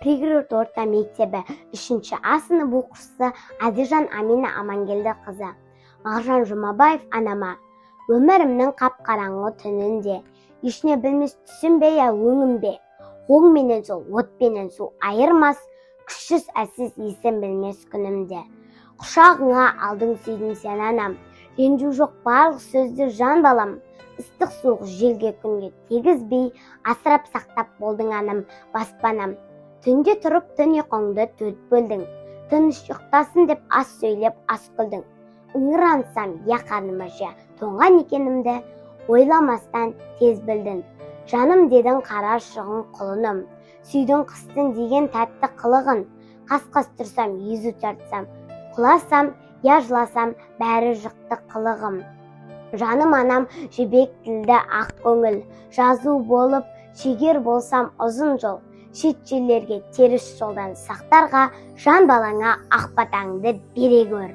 Пригород орта мектебі 3 А сынып оқушысы Адижан Амина Амангелдіқызы. Мағжан Жұмабаев анама: өмірімнің қап-қараңғы түнінде, ешне білмес түсінбе я өңімбе, оң менен сол, от менен су айырмас, күшсіз әсіз есім білмес күнімде. Құшағыңа алдың сүйдің сен анам, ренжу жоқ барлық сөзді жан балам, ыстық суық желге күнге тегізбей, асырап сақтап болдың анам, баспанам. Түнде тұрып түн ұйқыңды төрт бөлдің, тыныш ұйықтасын деп ас сөйлеп ас қылдың. Ыңырансам я қарныма жа тоңған екенімді, ойламастан тез білдің. Жаным дедің қара шығын құлыным, сүйдің қыстың деген тәтті қылығын. Қас-қас тұрсам, езу тартсам, құласам, я жыласам, бәрі жықты қылығым. Жаным анам жібек тілді ақ көңіл, жазу болып, шегер болсам ұзын жол, шет жерлерге теріс жолдан сақтарға, жан балаңа ақ батаңды бере көр.